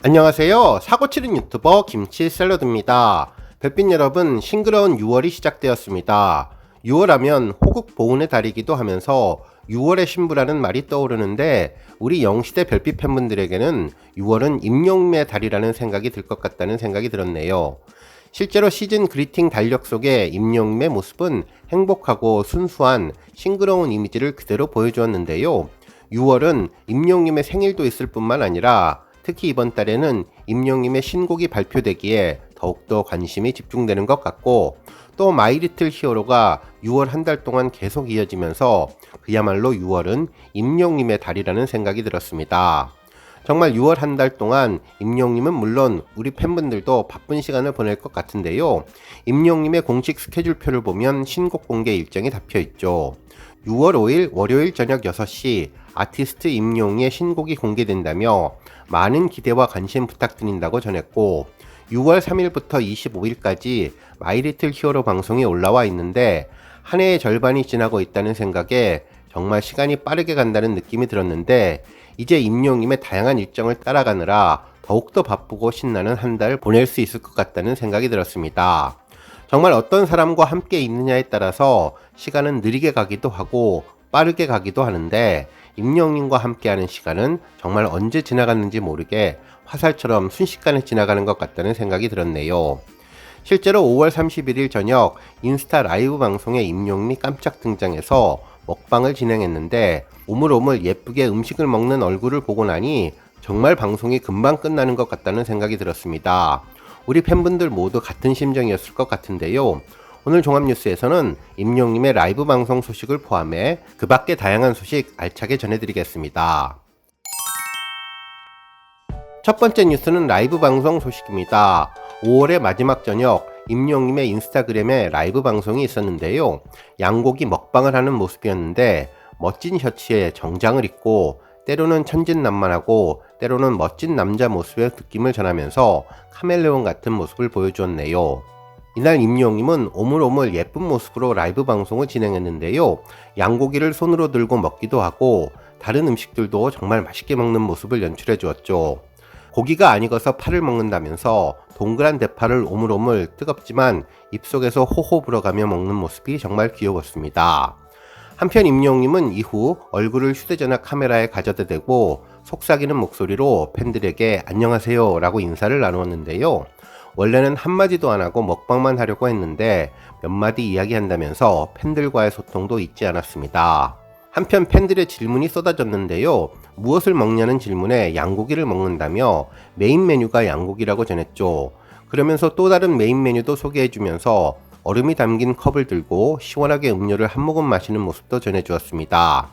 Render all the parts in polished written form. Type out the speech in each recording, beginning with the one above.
안녕하세요. 사고치는 유튜버 김치샐러드입니다. 별빛 여러분, 싱그러운 6월이 시작되었습니다. 6월하면 호국 보훈의 달이기도 하면서 6월의 신부라는 말이 떠오르는데 우리 영시대 별빛 팬분들에게는 6월은 임영웅의 달이라는 생각이 들 것 같다는 생각이 들었네요. 실제로 시즌 그리팅 달력 속의 임영웅의 모습은 행복하고 순수한 싱그러운 이미지를 그대로 보여주었는데요. 6월은 임영웅의 생일도 있을 뿐만 아니라 특히 이번 달에는 임영웅의 신곡이 발표되기에 더욱더 관심이 집중되는 것 같고, 또 마이리틀 히어로가 6월 한 달 동안 계속 이어지면서 그야말로 6월은 임영웅의 달이라는 생각이 들었습니다. 정말 6월 한 달 동안 임영웅은 물론 우리 팬분들도 바쁜 시간을 보낼 것 같은데요. 임영웅의 공식 스케줄표를 보면 신곡 공개 일정이 잡혀있죠. 6월 5일 월요일 저녁 6시 아티스트 임영웅의 신곡이 공개된다며 많은 기대와 관심 부탁드린다고 전했고, 6월 3일부터 25일까지 마이리틀 히어로 방송이 올라와 있는데 한 해의 절반이 지나고 있다는 생각에 정말 시간이 빠르게 간다는 느낌이 들었는데, 이제 임영웅의 다양한 일정을 따라가느라 더욱더 바쁘고 신나는 한 달 보낼 수 있을 것 같다는 생각이 들었습니다. 정말 어떤 사람과 함께 있느냐에 따라서 시간은 느리게 가기도 하고 빠르게 가기도 하는데, 임영웅과 함께하는 시간은 정말 언제 지나갔는지 모르게 화살처럼 순식간에 지나가는 것 같다는 생각이 들었네요. 실제로 5월 31일 저녁 인스타 라이브 방송에 임영웅이 깜짝 등장해서 먹방을 진행했는데, 오물오물 예쁘게 음식을 먹는 얼굴을 보고 나니 정말 방송이 금방 끝나는 것 같다는 생각이 들었습니다. 우리 팬분들 모두 같은 심정이었을 것 같은데요. 오늘 종합뉴스에서는 임영웅의 라이브 방송 소식을 포함해 그 밖의 다양한 소식 알차게 전해드리겠습니다. 첫 번째 뉴스는 라이브 방송 소식입니다. 5월의 마지막 저녁 임영웅의 인스타그램에 라이브 방송이 있었는데요. 양곡이 먹방을 하는 모습이었는데 멋진 셔츠에 정장을 입고 때로는 천진난만하고 때로는 멋진 남자 모습의 느낌을 전하면서 카멜레온 같은 모습을 보여주었네요. 이날 임영웅은 오물오물 예쁜 모습으로 라이브 방송을 진행했는데요. 양고기를 손으로 들고 먹기도 하고 다른 음식들도 정말 맛있게 먹는 모습을 연출해 주었죠. 고기가 안 익어서 파를 먹는다면서 동그란 대파를 오물오물 뜨겁지만 입속에서 호호 불어가며 먹는 모습이 정말 귀여웠습니다. 한편 임영웅은 이후 얼굴을 휴대전화 카메라에 가져다 대고 속삭이는 목소리로 팬들에게 안녕하세요 라고 인사를 나누었는데요. 원래는 한마디도 안 하고 먹방만 하려고 했는데 몇 마디 이야기한다면서 팬들과의 소통도 잊지 않았습니다. 한편 팬들의 질문이 쏟아졌는데요. 무엇을 먹냐는 질문에 양고기를 먹는다며 메인 메뉴가 양고기라고 전했죠. 그러면서 또 다른 메인 메뉴도 소개해주면서 얼음이 담긴 컵을 들고 시원하게 음료를 한 모금 마시는 모습도 전해주었습니다.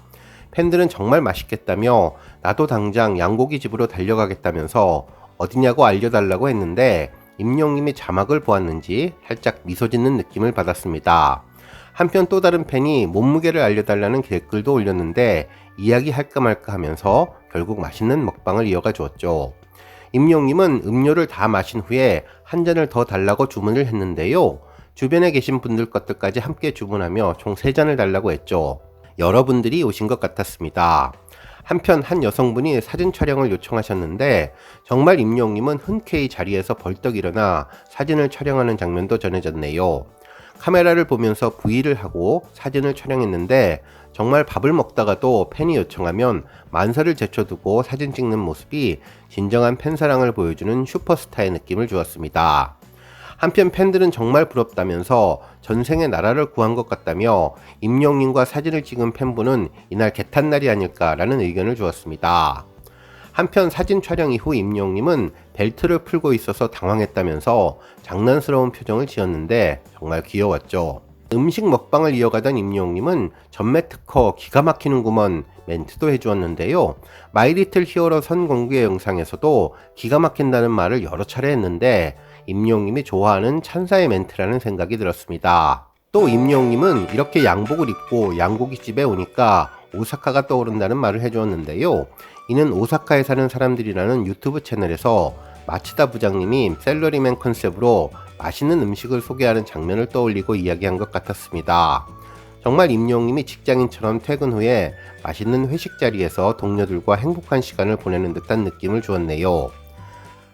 팬들은 정말 맛있겠다며 나도 당장 양고기 집으로 달려가겠다면서 어디냐고 알려달라고 했는데 임영웅이 자막을 보았는지 살짝 미소 짓는 느낌을 받았습니다. 한편 또 다른 팬이 몸무게를 알려달라는 댓글도 올렸는데 이야기할까 말까 하면서 결국 맛있는 먹방을 이어가 주었죠. 임영웅은 음료를 다 마신 후에 한 잔을 더 달라고 주문을 했는데요. 주변에 계신 분들 것들까지 함께 주문하며 총 3잔을 달라고 했죠. 여러분들이 오신 것 같았습니다. 한편 한 여성분이 사진 촬영을 요청하셨는데 정말 임영웅은 흔쾌히 자리에서 벌떡 일어나 사진을 촬영하는 장면도 전해졌네요. 카메라를 보면서 V를 하고 사진을 촬영했는데 정말 밥을 먹다가도 팬이 요청하면 만사를 제쳐두고 사진 찍는 모습이 진정한 팬사랑을 보여주는 슈퍼스타의 느낌을 주었습니다. 한편 팬들은 정말 부럽다면서 전생에 나라를 구한 것 같다며 임영웅과 사진을 찍은 팬분은 이날 개탄날이 아닐까라는 의견을 주었습니다. 한편 사진 촬영 이후 임영웅은 벨트를 풀고 있어서 당황했다면서 장난스러운 표정을 지었는데 정말 귀여웠죠. 음식 먹방을 이어가던 임영웅은 전매 특허 기가 막히는구먼 멘트도 해주었는데요. 마이리틀 히어로 선공개 영상에서도 기가 막힌다는 말을 여러 차례 했는데 임영웅이 좋아하는 찬사의 멘트라는 생각이 들었습니다. 또 임영웅은 이렇게 양복을 입고 양고기집에 오니까 오사카가 떠오른다는 말을 해주었는데요. 이는 오사카에 사는 사람들이라는 유튜브 채널에서 마치다 부장님이 샐러리맨 컨셉으로 맛있는 음식을 소개하는 장면을 떠올리고 이야기한 것 같았습니다. 정말 임영웅이 직장인처럼 퇴근 후에 맛있는 회식 자리에서 동료들과 행복한 시간을 보내는 듯한 느낌을 주었네요.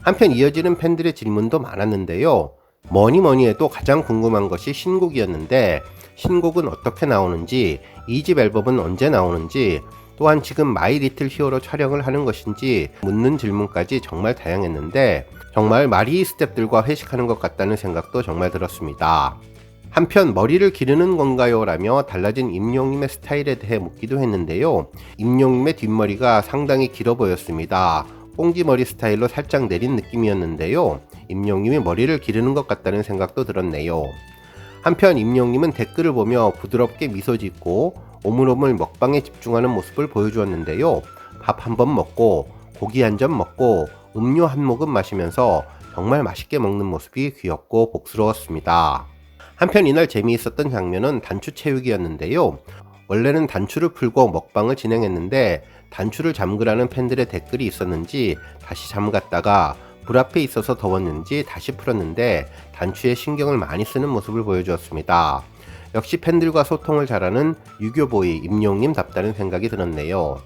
한편 이어지는 팬들의 질문도 많았는데요. 뭐니 해도 가장 궁금한 것이 신곡이었는데 신곡은 어떻게 나오는지, 2집 앨범은 언제 나오는지, 또한 지금 마이 리틀 히어로 촬영을 하는 것인지 묻는 질문까지 정말 다양했는데 정말 마리 스텝들과 회식하는 것 같다는 생각도 정말 들었습니다. 한편 머리를 기르는 건가요? 라며 달라진 임영님의 스타일에 대해 묻기도 했는데요. 임영님의 뒷머리가 상당히 길어 보였습니다. 꽁지머리 스타일로 살짝 내린 느낌이었는데요. 임영님이 머리를 기르는 것 같다는 생각도 들었네요. 한편 임영님은 댓글을 보며 부드럽게 미소 짓고 오물오물 먹방에 집중하는 모습을 보여주었는데요. 밥 한 번 먹고 고기 한 점 먹고 음료 한 모금 마시면서 정말 맛있게 먹는 모습이 귀엽고 복스러웠습니다. 한편 이날 재미있었던 장면은 단추 채우기였는데요. 원래는 단추를 풀고 먹방을 진행했는데 단추를 잠그라는 팬들의 댓글이 있었는지 다시 잠갔다가 불 앞에 있어서 더웠는지 다시 풀었는데 단추에 신경을 많이 쓰는 모습을 보여주었습니다. 역시 팬들과 소통을 잘하는 유교보이 임용님답다는 생각이 들었네요.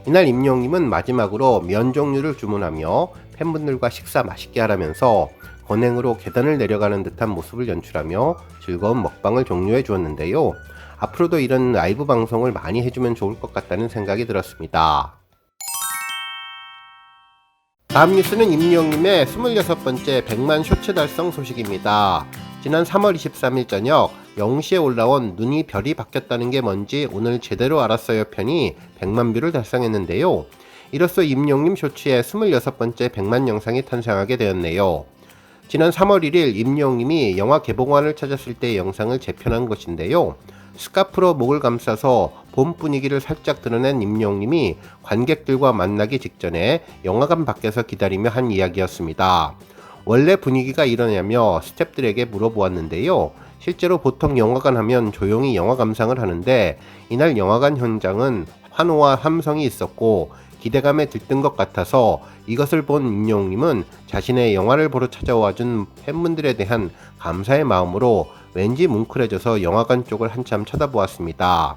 이날 임용님은 마지막으로 면 종류를 주문하며 팬분들과 식사 맛있게 하라면서 건행으로 계단을 내려가는 듯한 모습을 연출하며 즐거운 먹방을 종료해 주었는데요. 앞으로도 이런 라이브 방송을 많이 해주면 좋을 것 같다는 생각이 들었습니다. 다음 뉴스는 임영님의 26번째 100만 쇼츠 달성 소식입니다. 지난 3월 23일 저녁 0시에 올라온 눈이 별이 바뀌었다는 게 뭔지 오늘 제대로 알았어요 편이 100만 뷰를 달성했는데요. 이로써 임영님 쇼츠의 26번째 100만 영상이 탄생하게 되었네요. 지난 3월 1일 임영님이 영화 개봉관을 찾았을 때의 영상을 재편한 것인데요. 스카프로 목을 감싸서 봄 분위기를 살짝 드러낸 임영님이 관객들과 만나기 직전에 영화관 밖에서 기다리며 한 이야기였습니다. 원래 분위기가 이러냐며 스태프들에게 물어보았는데요. 실제로 보통 영화관 하면 조용히 영화 감상을 하는데 이날 영화관 현장은 환호와 함성이 있었고 기대감에 들뜬 것 같아서 이것을 본 임영님은 자신의 영화를 보러 찾아와준 팬분들에 대한 감사의 마음으로 왠지 뭉클해져서 영화관 쪽을 한참 쳐다보았습니다.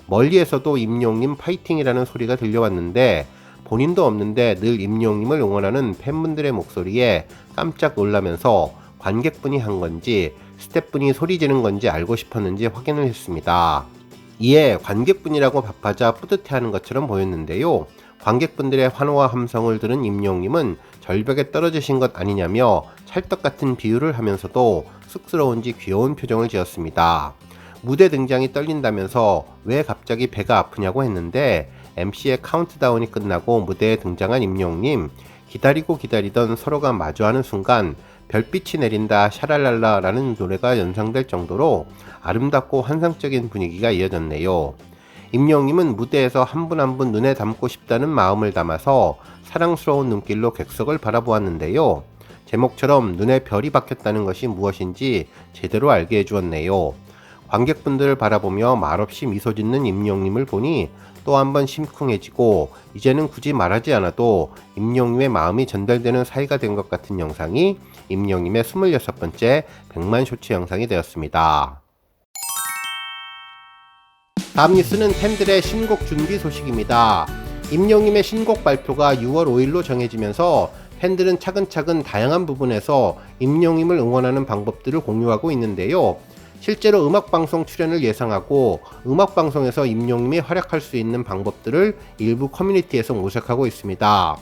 멀리에서도 임영님 파이팅이라는 소리가 들려왔는데 본인도 없는데 늘 임영님을 응원하는 팬분들의 목소리에 깜짝 놀라면서 관객분이 한 건지 스태프분이 소리 지른 건지 알고 싶었는지 확인을 했습니다. 이에 관객분이라고 답하자 뿌듯해하는 것처럼 보였는데요. 관객분들의 환호와 함성을 들은 임영님은 절벽에 떨어지신 것 아니냐며 찰떡같은 비유를 하면서도 쑥스러운지 귀여운 표정을 지었습니다. 무대 등장이 떨린다면서 왜 갑자기 배가 아프냐고 했는데 MC의 카운트다운이 끝나고 무대에 등장한 임영님, 기다리고 기다리던 서로가 마주하는 순간 별빛이 내린다 샤랄랄라 라는 노래가 연상될 정도로 아름답고 환상적인 분위기가 이어졌네요. 임영님은 무대에서 한 분 한 분 눈에 담고 싶다는 마음을 담아서 사랑스러운 눈길로 객석을 바라보았는데요. 제목처럼 눈에 별이 박혔다는 것이 무엇인지 제대로 알게 해주었네요. 관객분들을 바라보며 말없이 미소 짓는 임영님을 보니 또 한 번 심쿵해지고 이제는 굳이 말하지 않아도 임영님의 마음이 전달되는 사이가 된 것 같은 영상이 임영님의 26번째 100만 쇼츠 영상이 되었습니다. 다음 뉴스는 팬들의 신곡 준비 소식입니다. 임영님의 신곡 발표가 6월 5일로 정해지면서 팬들은 차근차근 다양한 부분에서 임영님을 응원하는 방법들을 공유하고 있는데요. 실제로 음악방송 출연을 예상하고 음악방송에서 임영님이 활약할 수 있는 방법들을 일부 커뮤니티에서 모색하고 있습니다.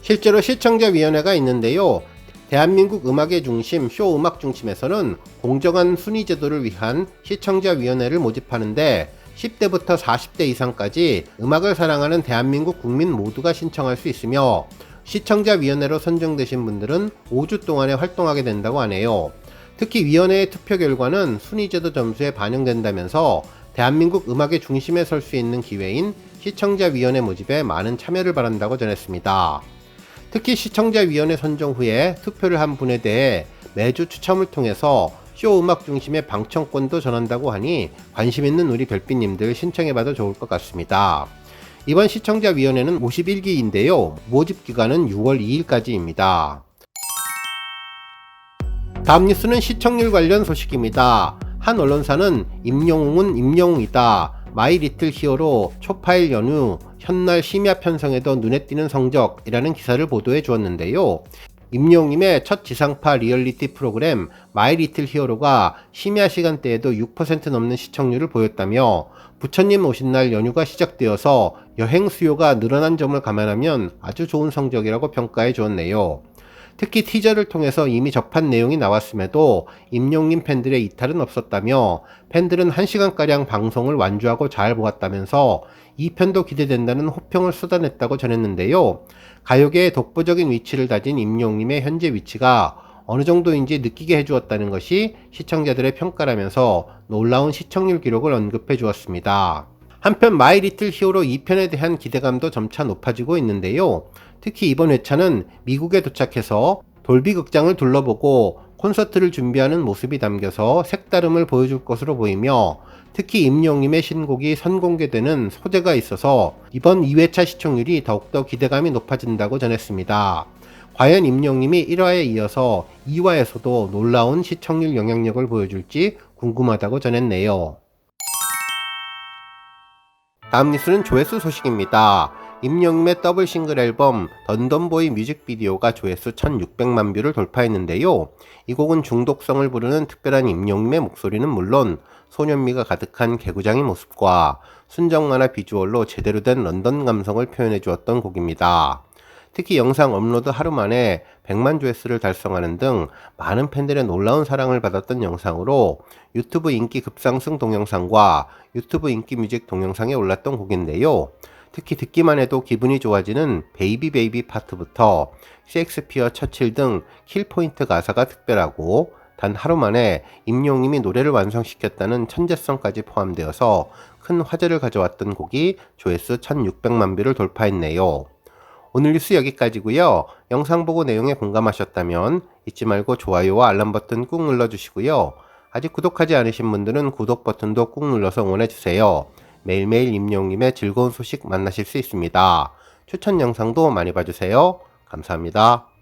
실제로 시청자위원회가 있는데요. 대한민국 음악의 중심 쇼 음악 중심에서는 공정한 순위 제도를 위한 시청자위원회를 모집하는데 10대부터 40대 이상까지 음악을 사랑하는 대한민국 국민 모두가 신청할 수 있으며 시청자위원회로 선정되신 분들은 5주 동안에 활동하게 된다고 하네요. 특히 위원회의 투표 결과는 순위제도 점수에 반영된다면서 대한민국 음악의 중심에 설 수 있는 기회인 시청자위원회 모집에 많은 참여를 바란다고 전했습니다. 특히 시청자위원회 선정 후에 투표를 한 분에 대해 매주 추첨을 통해서 쇼 음악 중심의 방청권도 전한다고 하니 관심 있는 우리 별빛님들 신청해봐도 좋을 것 같습니다. 이번 시청자위원회는 51기인데요. 모집 기간은 6월 2일까지입니다. 다음 뉴스는 시청률 관련 소식입니다. 한 언론사는 임영웅은 임영웅이다. 마이 리틀 히어로 초파일 연휴 현날 심야 편성에도 눈에 띄는 성적이라는 기사를 보도해 주었는데요. 임영웅의 첫 지상파 리얼리티 프로그램 마이 리틀 히어로가 심야 시간대에도 6% 넘는 시청률을 보였다며 부처님 오신 날 연휴가 시작되어서 여행 수요가 늘어난 점을 감안하면 아주 좋은 성적이라고 평가해 주었네요. 특히 티저를 통해서 이미 접한 내용이 나왔음에도 임영웅 팬들의 이탈은 없었다며 팬들은 1시간가량 방송을 완주하고 잘 보았다면서 2편도 기대된다는 호평을 쏟아냈다고 전했는데요. 가요계의 독보적인 위치를 다진 임영웅의 현재 위치가 어느 정도인지 느끼게 해주었다는 것이 시청자들의 평가라면서 놀라운 시청률 기록을 언급해 주었습니다. 한편 마이 리틀 히어로 2편에 대한 기대감도 점차 높아지고 있는데요. 특히 이번 회차는 미국에 도착해서 돌비 극장을 둘러보고 콘서트를 준비하는 모습이 담겨서 색다름을 보여줄 것으로 보이며 특히 임영웅의 신곡이 선공개되는 소재가 있어서 이번 2회차 시청률이 더욱더 기대감이 높아진다고 전했습니다. 과연 임영웅이 1화에 이어서 2화에서도 놀라운 시청률 영향력을 보여줄지 궁금하다고 전했네요. 다음 뉴스는 조회수 소식입니다. 임영웅의 더블 싱글 앨범 던던보이 뮤직비디오가 조회수 1600만 뷰를 돌파했는데요. 이 곡은 중독성을 부르는 특별한 임영웅의 목소리는 물론 소년미가 가득한 개구장의 모습과 순정 만화 비주얼로 제대로 된 런던 감성을 표현해 주었던 곡입니다. 특히 영상 업로드 하루 만에 100만 조회수를 달성하는 등 많은 팬들의 놀라운 사랑을 받았던 영상으로 유튜브 인기 급상승 동영상과 유튜브 인기 뮤직 동영상에 올랐던 곡인데요. 특히 듣기만 해도 기분이 좋아지는 베이비 베이비 파트부터 셰익스피어 처칠 등 킬포인트 가사가 특별하고 단 하루 만에 임영웅이 노래를 완성시켰다는 천재성까지 포함되어서 큰 화제를 가져왔던 곡이 조회수 1600만 뷰를 돌파했네요. 오늘 뉴스 여기까지고요. 영상 보고 내용에 공감하셨다면 잊지 말고 좋아요와 알람 버튼 꾹 눌러주시고요. 아직 구독하지 않으신 분들은 구독 버튼도 꾹 눌러서 응원해주세요. 매일매일 임영웅의 즐거운 소식 만나실 수 있습니다. 추천 영상도 많이 봐주세요. 감사합니다.